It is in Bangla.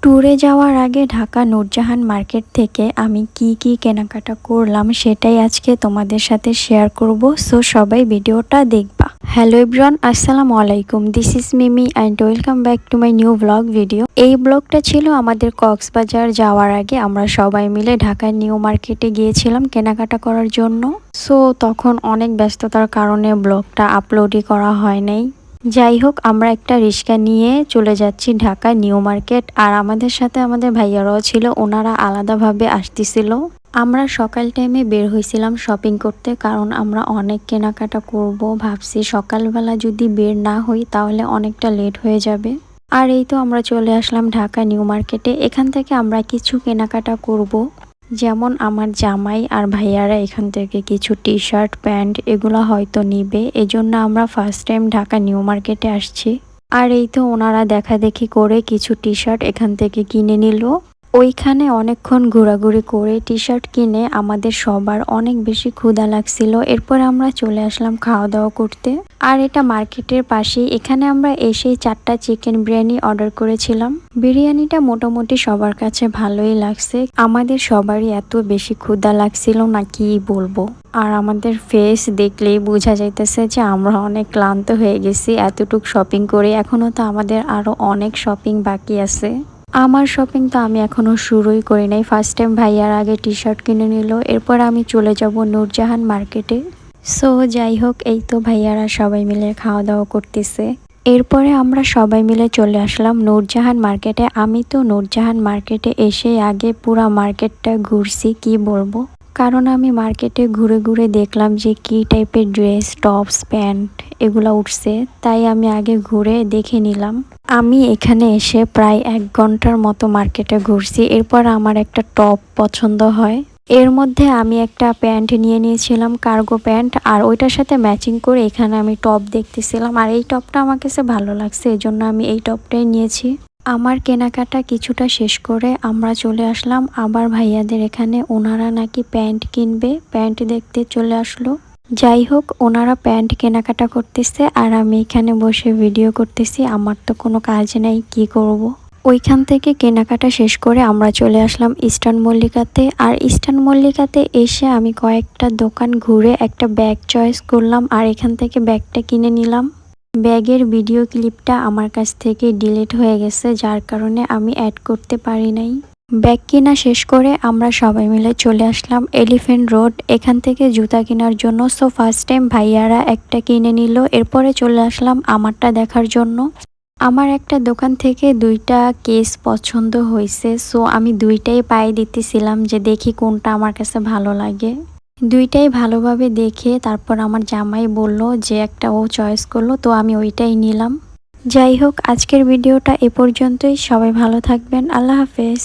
ট্যুরে যাওয়ার আগে ঢাকা নূরজাহান মার্কেট থেকে আমি কি কি কেনাকাটা করলাম সেটাই আজকে তোমাদের সাথে শেয়ার করব। সো সবাই ভিডিওটা দেখবা। হ্যালো এভরিওয়ান, আসসালামু আলাইকুম। This is Mimi and welcome back to my new blog video. এই ব্লগটা ছিল আমাদের কক্সবাজার যাওয়ার আগে আমরা সবাই মিলে ঢাকার নিউ মার্কেটে গিয়েছিলাম কেনাকাটা করার জন্য। সো তখন অনেক ব্যস্ততার কারণে ব্লগটা আপলোডই করা হয় নাই। যাই হোক, আমরা একটা রিক্সা নিয়ে চলে যাচ্ছি ঢাকা নিউ মার্কেট, আর আমাদের সাথে আমাদের ভাইয়ারাও ছিল, ওনারা আলাদাভাবে আসতেছিল। আমরা সকাল টাইমে বের হয়েছিলাম শপিং করতে, কারণ আমরা অনেক কেনাকাটা করব ভাবছি। সকালবেলা যদি বের না হই তাহলে অনেকটা লেট হয়ে যাবে। আর এই তো আমরা চলে আসলাম ঢাকা নিউ মার্কেটে। এখান থেকে আমরা কিছু কেনাকাটা করব, যেমন আমার জামাই আর ভাইয়ারা এখান থেকে কিছু টি শার্ট প্যান্ট এগুলো হয়তো নিবে, এজন্য আমরা ফার্স্ট টাইম ঢাকা নিউ মার্কেটে আসছি। আর এই তো ওনারা দেখাদেখি করে কিছু টি শার্ট এখান থেকে কিনে নিল। ওইখানে অনেকক্ষণ ঘোরাঘুরি করে টি শার্ট কিনে আমাদের সবার অনেক বেশি ক্ষুধা লাগছিল। এরপর আমরা চলে আসলাম খাওয়া দাওয়া করতে। আর এটা মার্কেটের পাশেই। এখানে আমরা এসেই 4টা চিকেন বিরিয়ানি অর্ডার করেছিলাম। বিরিয়ানিটা মোটামুটি সবার কাছে ভালোই লাগছে। আমাদের সবারই এত বেশি ক্ষুধা লাগছিল না কি বলবো। আর আমাদের ফেস দেখলেই বোঝা যাইতেছে যে আমরা অনেক ক্লান্ত হয়ে গেছি এতটুক শপিং করে। এখনো তো আমাদের আরো অনেক শপিং বাকি আছে। আমার শপিং তো আমি এখনো শুরুই করি নাই। ফার্স্ট টাইম ভাইয়ার আগে টি শার্ট কিনে নিল, এরপর আমি চলে যাব নূরজাহান মার্কেটে। সো যাই হোক, এই তো ভাইয়ারা সবাই মিলে খাওয়া দাওয়া করতেছে। এরপরে আমরা সবাই মিলে চলে আসলাম নূরজাহান মার্কেটে। আমি তো নূরজাহান মার্কেটে এসে আগে পুরা মার্কেটটা ঘুরছি কি বলবো, কারণ আমি মার্কেটে ঘুরে ঘুরে দেখলাম যে কি টাইপের ড্রেস টপস প্যান্ট এগুলো উঠছে, তাই আমি আগে ঘুরে দেখে নিলাম। আমি এখানে এসে প্রায় 1 ঘন্টার মতো মার্কেটে ঘুরছি। এরপর আমার একটা টপ পছন্দ হয়, এর মধ্যে আমি একটা প্যান্ট নিয়ে নিয়েছিলাম, কার্গো প্যান্ট, আর ওইটার সাথে ম্যাচিং করে এখানে আমি টপ দেখতেছিলাম। আর এই টপটা আমার কাছে ভালো লাগছে, এজন্য আমি এই টপটাই নিয়েছি। আমার কেনাকাটা কিছুটা শেষ করে আমরা চলে আসলাম আবার ভাইয়াদের এখানে। ওনারা নাকি প্যান্ট কিনবে, প্যান্ট দেখতে চলে আসলো। যাই হোক, ওনারা প্যান্ট কেনাকাটা করতেছে আর আমি এখানে বসে ভিডিও করতেছি। আমার তো কোনো কাজ নেই, কি করব। ওইখান থেকে কেনাকাটা শেষ করে আমরা চলে আসলাম ইস্টার্ন মল্লিকাতে। আর ইস্টার্ন মল্লিকাতে এসে আমি কয়েকটা দোকান ঘুরে একটা ব্যাগ চয়েস করলাম, আর এখান থেকে ব্যাগটা কিনে নিলাম। ব্যাগের ভিডিও ক্লিপটা আমার কাছ থেকে ডিলিট হয়ে গেছে, যার কারণে আমি অ্যাড করতে পারি নাই। ব্যাগ কেনা শেষ করে আমরা সবাই মিলে চলে আসলাম এলিফ্যান্ট রোড, এখান থেকে জুতা কেনার জন্য। সো ফার্স্ট টাইম ভাইয়ারা একটা কিনে নিল, এরপরে চলে আসলাম আমারটা দেখার জন্য। আমার একটা দোকান থেকে 2টা কেস পছন্দ হয়েছে, সো আমি 2টাই পায়ে দিতেছিলাম যে দেখি কোনটা আমার কাছে ভালো লাগে। 2টাই ভালোভাবে দেখে তারপর আমার জামাই বলল যে একটা ও চয়েস করলো, তো আমি ওইটাই নিলাম। যাই হোক, আজকের ভিডিওটা এ পর্যন্তই। সবাই ভালো থাকবেন। আল্লাহ হাফেজ।